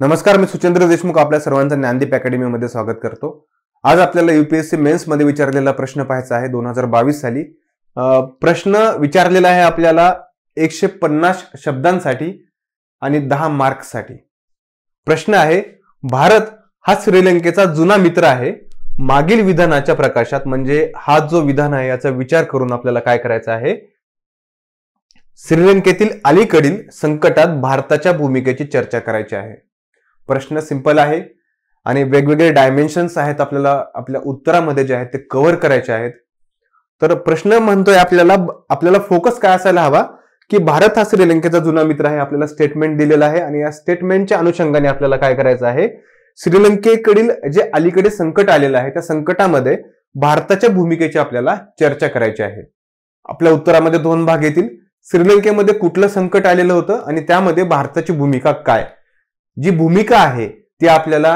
नमस्कार, मी सुचेंद्र देशमुख आपल्या सर्वांचं ज्ञानदीप अकॅडमीमध्ये स्वागत करतो। आज आपल्याला यूपीएससी मेन्स मध्ये विचारलेला प्रश्न पाहायचा आहे 2022 साली। प्रश्न विचारलेला आहे आपल्याला 150 शब्दांसाठी आणि 10 मार्क्ससाठी। प्रश्न आहे, भारत हा श्रीलंकेचा जुना मित्र आहे। मागील विधानाच्या प्रकाशात, म्हणजे हा जो विधान आहे याचा विचार करून आपल्याला काय करायचं आहे, श्रीलंकेतील अलीकडील संकटात भारताच्या भूमिकेची चर्चा करायची आहे। प्रश्न सिंपल आहे आणि वेगवेगळे डायमेन्शन्स आहेत आपल्याला आपल्या उत्तरामध्ये जे आहेत ते कव्हर करायचे आहेत। तर प्रश्न म्हणतोय आपल्याला फोकस काय असायला हवा की भारत हा श्रीलंकेचा जुना मित्र आहे। आपल्याला स्टेटमेंट दिलेला आहे आणि या स्टेटमेंटच्या अनुषंगाने आपल्याला काय करायचं आहे, श्रीलंकेकडील जे अलीकडे संकट आलेलं आहे त्या संकटामध्ये भारताच्या भूमिकेची आपल्याला चर्चा करायची आहे। आपल्या उत्तरामध्ये 2 भाग येतील। श्रीलंकेमध्ये कुठलं संकट आलेलं होतं आणि त्यामध्ये भारताची भूमिका काय, जी भूमिका आहे ती आपल्याला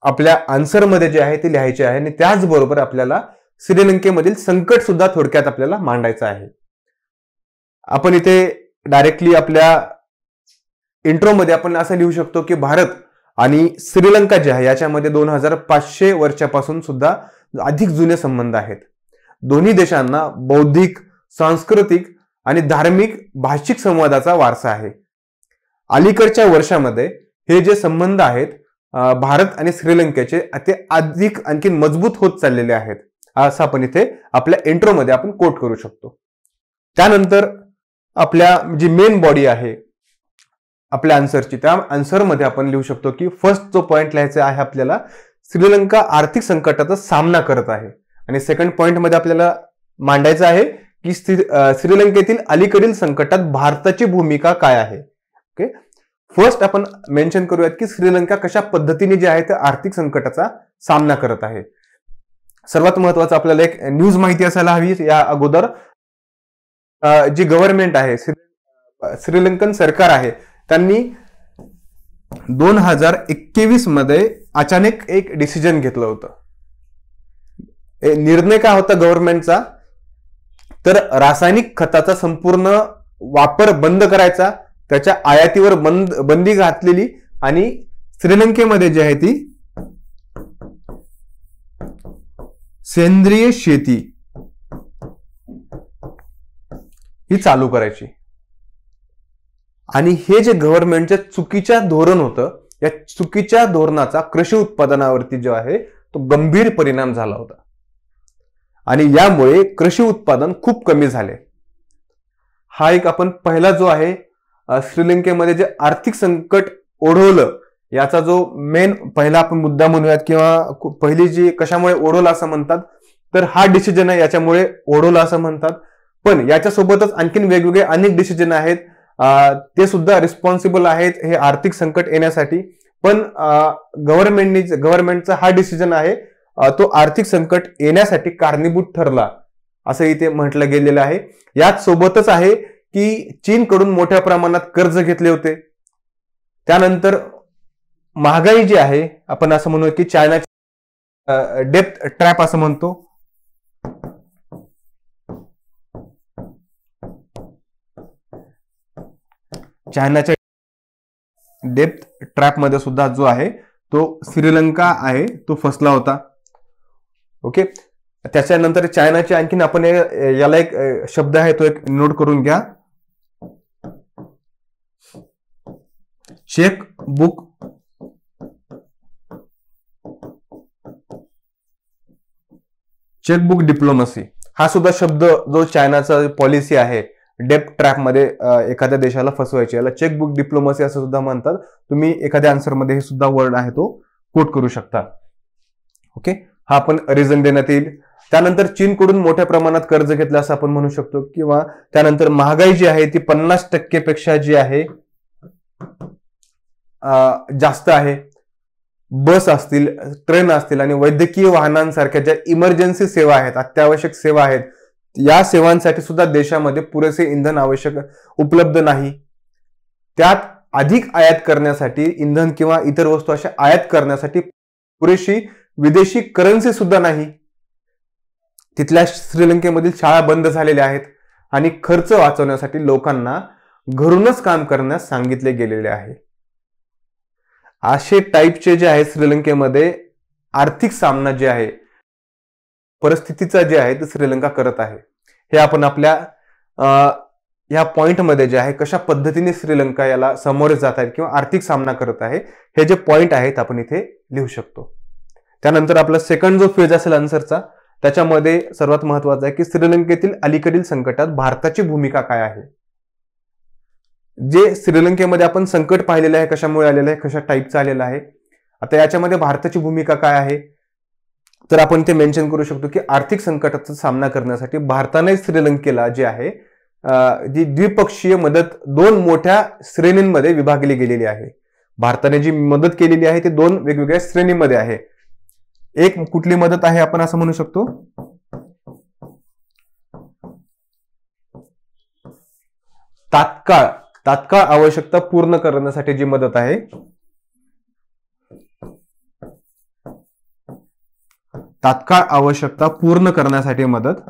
आपल्या आन्सर मध्ये जे आहे ती लिहायची आहे आणि त्याचबरोबर आपल्याला श्रीलंकेमधील संकट सुद्धा थोडक्यात आपल्याला मांडायचं आहे। आपण इथे डायरेक्टली आपल्या इंट्रो मध्ये आपण असं लिहू शकतो की भारत आणि श्रीलंका जे आहे याच्यामध्ये 2500 वर्षापासून सुद्धा अधिक जुने संबंध आहेत। दोन्ही देशांना बौद्धिक, सांस्कृतिक आणि धार्मिक भाषिक संवादाचा वारसा आहे। अलीकडच्या वर्षामध्ये हे जे संबंध आहेत भारत आणि श्रीलंकेचे ते अधिक आणखी मजबूत होत चाललेले आहेत, असं आपण इथे आपल्या इंट्रो मध्ये आपण कोट करू शकतो। त्यानंतर आपल्या जी मेन बॉडी आहे आपल्या आन्सरची, त्या आन्सर मध्ये आपण लिहू शकतो की फर्स्ट जो पॉइंट लिहायचा आहे आपल्याला, श्रीलंका आर्थिक संकटाचा सामना करत आहे। आणि सेकंड पॉइंट मध्ये आपल्याला मांडायचं आहे की श्रीलंकेतील अलीकडील संकटात भारताची भूमिका काय आहे। ओके, फर्स्ट आपण मेन्शन करूयात की श्रीलंका कशा पद्धतीने जे आहे ते आर्थिक संकटाचा सामना करत आहे। सर्वात महत्त्वाचं आपल्याला एक न्यूज माहिती असायला हवी या अगोदर, जी गव्हर्नमेंट आहे श्रीलंकन सरकार आहे त्यांनी 2021 मध्ये अचानक एक डिसिजन घेतलं होतं। निर्णय काय होता गव्हर्नमेंटचा, तर रासायनिक खताचा संपूर्ण वापर बंद करायचा, त्याच्या आयातीवर बंदी घातलेली आणि श्रीलंकेमध्ये जी आहे ती सेंद्रिय शेती ही चालू करायची। आणि हे जे गव्हर्नमेंटचं चुकीचं धोरण होतं, या चुकीच्या धोरणाचा कृषी उत्पादनावरती जो आहे तो गंभीर परिणाम झाला होता आणि यामुळे कृषी उत्पादन खूप कमी झाले। हा एक आपण पहिला जो आहे श्रीलंकेमध्ये जे आर्थिक संकट ओढवलं याचा जो मेन पहिला आपण मुद्दा म्हणूयात किंवा पहिली जी कशामुळे ओढवलं असं म्हणतात, तर हा डिसिजन आहे याच्यामुळे ओढवलं असं म्हणतात। पण याच्यासोबतच आणखीन वेगवेगळे अनेक डिसिजन आहेत, ते सुद्धा रिस्पॉन्सिबल आहेत हे आर्थिक संकट येण्यासाठी। पण गव्हर्नमेंटचा हा डिसिजन आहे तो आर्थिक संकट येण्यासाठी कारणीभूत ठरला असं इथे म्हटलं गेलेलं आहे। याच सोबतच आहे की चीनकडून मोठ्या प्रमाणात कर्ज घेतले होते। त्यानंतर महागाई जी आहे, आपण असं म्हणू की चायनाची डेप्थ ट्रॅप असं म्हणतो, चायनाच्या डेप्थ ट्रॅप मध्ये सुद्धा जो आहे तो श्रीलंका आहे तो फसला होता। ओके, त्याच्यानंतर चायनाची आणखीन आपण याला एक शब्द आहे तो एक नोट करून घ्या, चेकबुक डिप्लोमसी। हा सुद्धा शब्द जो चायनाचा पॉलिसी आहे डेप्थ ट्रॅप मध्ये एखाद्या देशाला फसवायची, याला चेकबुक डिप्लोमसी असं सुद्धा म्हणतात। तुम्ही एखाद्या आन्सर मध्ये हे सुद्धा वर्ड आहे तो कोट करू शकता। ओके, हा आपण रिझन देण्यात येईल। त्यानंतर चीनकडून मोठ्या प्रमाणात कर्ज घेतलं असं आपण म्हणू शकतो, किंवा त्यानंतर महागाई जी आहे ती 50% पेक्षा जी आहे जास्त आहे। बस असतील, ट्रेन असतील आणि वैद्यकीय वाहनांसारख्या ज्या इमर्जन्सी सेवा आहेत, अत्यावश्यक सेवा आहेत, या सेवांसाठी सुद्धा देशामध्ये पुरेसे इंधन आवश्यक उपलब्ध नाही। त्यात अधिक आयात करण्यासाठी इंधन किंवा इतर वस्तू अशा आयात करण्यासाठी पुरेशी विदेशी करन्सी सुद्धा नाही। तिथल्या श्रीलंकेमधील शाळा बंद झालेल्या आहेत आणि खर्च वाचवण्यासाठी लोकांना घरूनच काम करण्यास सांगितले गेलेले आहे। असे टाईपचे जे आहे श्रीलंकेमध्ये आर्थिक सामना जे आहे, परिस्थितीचा जे आहे ते श्रीलंका करत आहे. हे आपण आपल्या ह्या पॉइंटमध्ये जे आहे कशा पद्धतीने श्रीलंका याला सामोरे जात आहे किंवा आर्थिक सामना करत आहे हे जे पॉइंट आहेत आपण इथे लिहू शकतो. त्यानंतर आपला सेकंड जो फेज असेल आन्सरचा, त्याच्यामध्ये सर्वात महत्वाचा आहे की श्रीलंकेतील अलीकडील संकटात भारताची भूमिका काय आहे. जे श्रीलंकेमध्ये आपण संकट पाहिलेलं आहे, कशामुळे आलेलं आहे, कशा टाईपचं आलेलं आहे, आता याच्यामध्ये भारताची भूमिका काय आहे, तर आपण ते मेन्शन करू शकतो की आर्थिक संकटाचा सामना करण्यासाठी भारताने श्रीलंकेला जे आहे जी द्विपक्षीय मदत 2 मोठ्या श्रेणींमध्ये विभागली गेलेली आहे. भारताने जी मदत केलेली आहे ती 2 वेगवेगळ्या श्रेणीमध्ये आहे. एक कुठली मदत आहे आपण असं म्हणू शकतो, तात्काळ आवश्यकता पूर्ण करण्यासाठी जी मदत आहे, तात्काळ आवश्यकता पूर्ण करण्यासाठी मदत,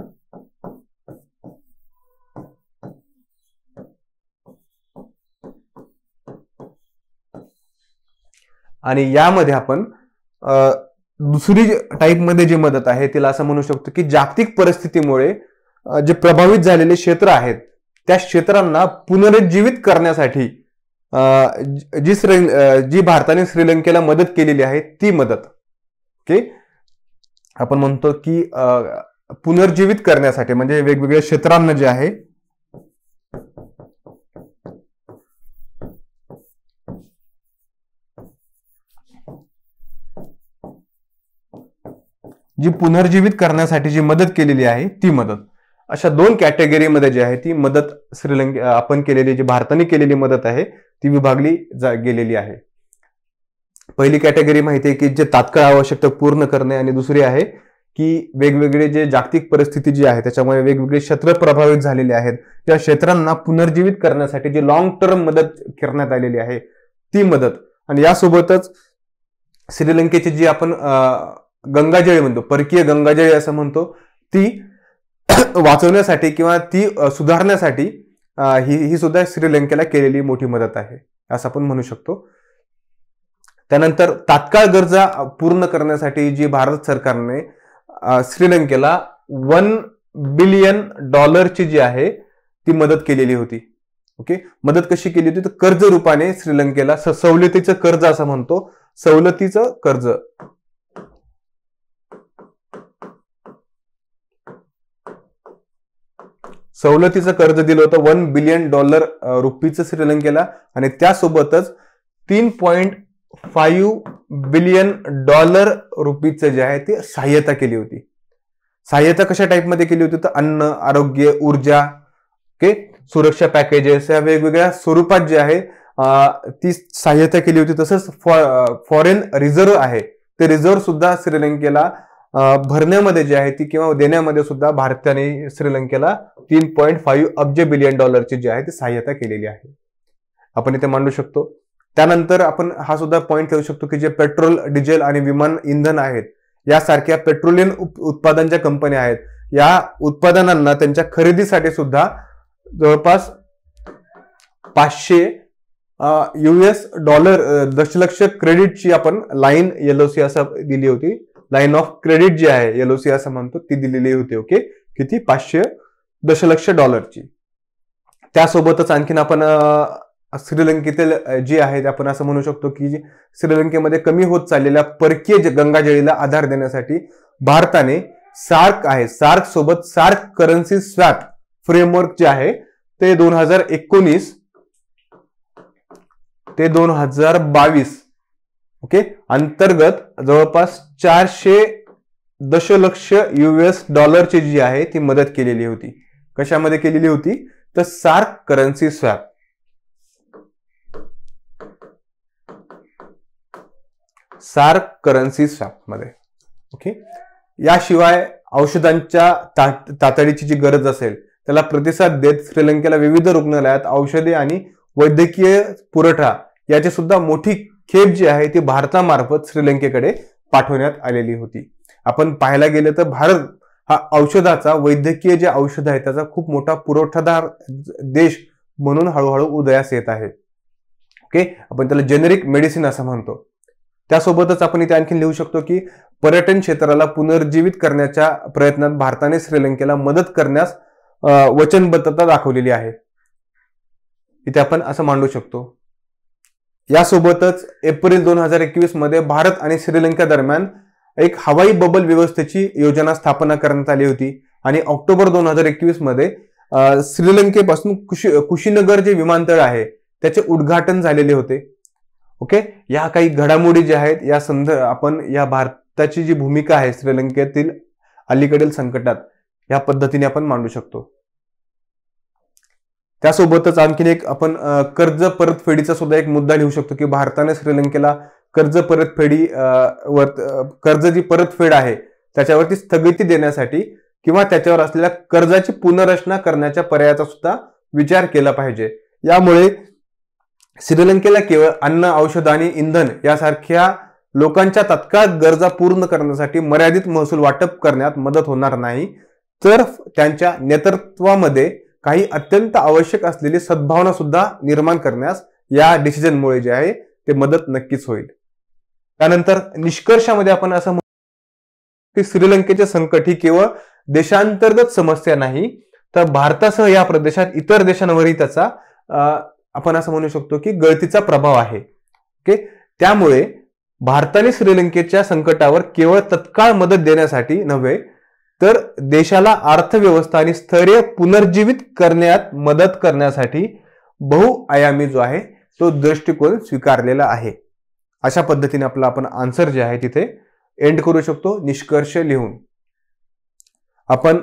आणि यामध्ये आपण दुसरी टाईप मध्ये जी मदत आहे तिला असं म्हणू शकतो की जागतिक परिस्थितीमुळे जे प्रभावित झालेले क्षेत्र आहेत त्या क्षेत्रांना पुनरुज्जीवित करण्यासाठी जी भारताने श्रीलंकेला मदत केलेली आहे ती मदत. ओके, आपण म्हणतो की पुनर्जीवित करण्यासाठी म्हणजे वेगवेगळ्या क्षेत्रांना जे आहे जी पुनर्जीवित करण्यासाठी जी मदत केलेली आहे ती मदत. अशा 2 कॅटेगरीमध्ये जी आहे ती मदत आपण केलेली, जी भारताने केलेली मदत आहे ती विभागली गेलेली आहे. पहिली कॅटेगरी माहिती आहे की जे तात्काळ आवश्यकता पूर्ण करणे, आणि दुसरी आहे की वेगवेगळे जे जागतिक परिस्थिती जी आहे त्याच्यामुळे वेगवेगळे क्षेत्र प्रभावित झालेले आहेत, त्या क्षेत्रांना पुनर्जीवित करण्यासाठी जी लॉंग टर्म मदत करण्यात आलेली आहे ती मदत. आणि यासोबतच श्रीलंकेची जी आपण गंगाजळी म्हणतो, परकीय गंगाजळी असं म्हणतो, ती वाचवण्यासाठी किंवा ती सुधारण्यासाठी ही सुद्धा श्रीलंकेला केलेली मोठी मदत आहे असं आपण म्हणू शकतो. त्यानंतर तात्काळ गरजा पूर्ण करण्यासाठी जी भारत सरकारने श्रीलंकेला $1 बिलियन जी आहे ती मदत केलेली होती. ओके, मदत कशी केली होती तर कर्ज रूपाने श्रीलंकेला, सवलतीचं कर्ज असं म्हणतो, सवलतीचं कर्ज, सवलतीचं कर्ज दिलं होतं $1 बिलियन रुपीचं श्रीलंकेला, आणि त्यासोबतच $3.5 बिलियन रुपीचं जे आहे ते सहाय्यता केली होती. सहाय्यता कशा टाईपमध्ये केली होती तर अन्न, आरोग्य, ऊर्जा, ओके, सुरक्षा पॅकेजेस या वेगवेगळ्या स्वरूपात जे आहे ती सहाय्यता केली होती. तसंच फॉरेन रिझर्व्ह आहे ते रिझर्व्ह सुद्धा श्रीलंकेला भरण्यामध्ये जे आहे ती किंवा देण्यामध्ये सुद्धा भारताने श्रीलंकेला $3.5 बिलियन जी आहे ती सहाय्यता केलेली आहे आपण इथे मांडू शकतो. त्यानंतर आपण हा सुद्धा पॉइंट ठेवू शकतो की जे पेट्रोल, डिझेल आणि विमान इंधन आहेत यासारख्या पेट्रोलियम उत्पादनाच्या कंपन्या आहेत, या उत्पादनांना त्यांच्या खरेदीसाठी सुद्धा जवळपास $500 दशलक्ष क्रेडिटची आपण लाईन LOC असं दिली होती, लाईन ऑफ क्रेडिट जी आहे LOC असं म्हणतो ती दिलेली होती. ओके, किती $500 दशलक्ष. त्यासोबतच आणखीन आपण श्रीलंकेतील जी आहे आपण असं म्हणू शकतो की श्रीलंकेमध्ये कमी होत चाललेल्या परकीय गंगाजळीला आधार देण्यासाठी भारताने सार्क आहे, सार्क सोबत सार्क करन्सी स्वॅप फ्रेमवर्क जे आहे ते 2019 ते 2022 ओके अंतर्गत जवळपास $400 दशलक्ष ची जी आहे ती मदत केलेली होती. कशामध्ये केलेली होती तर SAARC currency swap. SAARC currency swap मध्ये. ओके, याशिवाय औषधांच्या तातडीची जी गरज असेल त्याला प्रतिसाद देत श्रीलंकेला विविध रुग्णालयात औषधे आणि वैद्यकीय पुरवठा याची सुद्धा मोठी खेप जी आहे ती भारतामार्फत श्रीलंकेकडे पाठवण्यात आलेली होती. आपण पाहायला गेलं तर भारत हा औषधाचा, वैद्यकीय जे औषध आहे त्याचा खूप मोठा पुरवठादार देश म्हणून हळूहळू उदयास येत आहे. ओके, आपण त्याला जेनेरिक मेडिसिन असं म्हणतो. त्यासोबतच आपण इथे आणखी लिहू शकतो की पर्यटन क्षेत्राला पुनर्जीवित करण्याच्या प्रयत्नात भारताने श्रीलंकेला मदत करण्यास वचनबद्धता दाखवलेली आहे. इथे आपण असं मांडू शकतो. यासोबतच एप्रिल 2021 मध्ये भारत आणि श्रीलंका दरम्यान एक हवाई बबल व्यवस्थेची योजना स्थापना करण्यात आली होती आणि ऑक्टोबर 2021 मध्ये श्रीलंकेपासून कुशीनगर जे विमानतळ आहे त्याचे उद्घाटन झालेले होते. ओके, या काही घडामोडी ज्या आहेत या आपण या भारताची जी भूमिका आहे श्रीलंकेतील अलीकडील संकटात या पद्धतीने आपण मांडू शकतो. त्यासोबतच आणखीन एक आपण कर्ज परतफेडीचा सुद्धा एक मुद्दा लिहू शकतो की भारताने श्रीलंकेला कर्ज जी परतफेड आहे त्याच्यावरती स्थगिती देण्यासाठी किंवा त्याच्यावर असलेल्या कर्जाची पुनर्रचना करण्याच्या पर्यायाचा सुद्धा विचार केला पाहिजे. यामुळे श्रीलंकेला केवळ अन्न, औषध आणि इंधन यासारख्या लोकांच्या तात्काळ गरजा पूर्ण करण्यासाठी मर्यादित महसूल वाटप करण्यात मदत होणार नाही, तर त्यांच्या नेतृत्वामध्ये काही अत्यंत आवश्यक असलेली सद्भावना सुद्धा निर्माण करण्यास या डिसिजनमुळे जे आहे ते मदत नक्कीच होईल. त्यानंतर निष्कर्षामध्ये आपण असं म्हणतो की श्रीलंकेचे संकट ही केवळ देशांतर्गत समस्या नाही, तर भारतासह या प्रदेशात इतर देशांवरही त्याचा आपण असं म्हणू शकतो की गळतीचा प्रभाव आहे. ओके, त्यामुळे भारताने श्रीलंकेच्या संकटावर केवळ तत्काळ मदत देण्यासाठी नव्हे, तर देशाला अर्थव्यवस्था आणि स्थैर्य पुनर्जीवित करण्यात मदत करण्यासाठी बहुआयामी जो आहे तो दृष्टिकोन स्वीकारलेला आहे. अशा पद्धतीने आपण आन्सर जे आहे तिथे एंड करू शकतो निष्कर्ष लिहून. आपण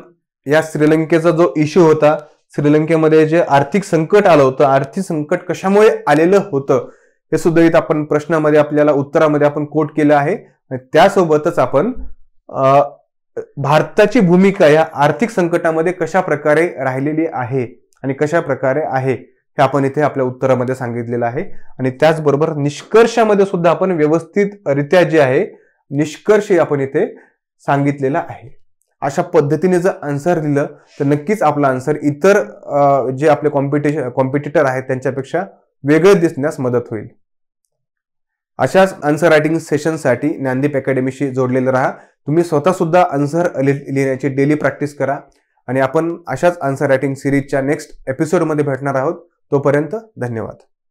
या श्रीलंकेचा जो इश्यू होता, श्रीलंकेमध्ये जे आर्थिक संकट आलं होतं, आर्थिक संकट कशामुळे आलेलं होतं हे सुद्धा इथं आपण प्रश्नामध्ये आपल्याला उत्तरामध्ये आपण कोट केलं आहे. त्यासोबतच आपण भारताची भूमिका या आर्थिक संकटामध्ये कशा प्रकारे राहिलेली आहे आणि कशा प्रकारे आहे हे आपण इथे आपल्या उत्तरामध्ये सांगितलेलं आहे. आणि त्याचबरोबर निष्कर्षामध्ये सुद्धा आपण व्यवस्थितरित्या जे आहे निष्कर्ष आपण इथे सांगितलेला आहे. अशा पद्धतीने जर आन्सर दिलं तर नक्कीच आपला आन्सर इतर जे आपले कॉम्पिटिटर आहेत त्यांच्यापेक्षा वेगळे दिसण्यास मदत होईल. अशाच आन्सर रायटिंग सेशनसाठी ज्ञानदीप अकॅडमीशी जोडलेले राहा. तुम्ही स्वतः सुद्धा आन्सर लिहिण्याची डेली प्रॅक्टिस करा आणि आपण अशाच आन्सर रायटिंग सिरीजच्या नेक्स्ट एपिसोडमध्ये भेटणार आहोत. तोपर्यंत धन्यवाद.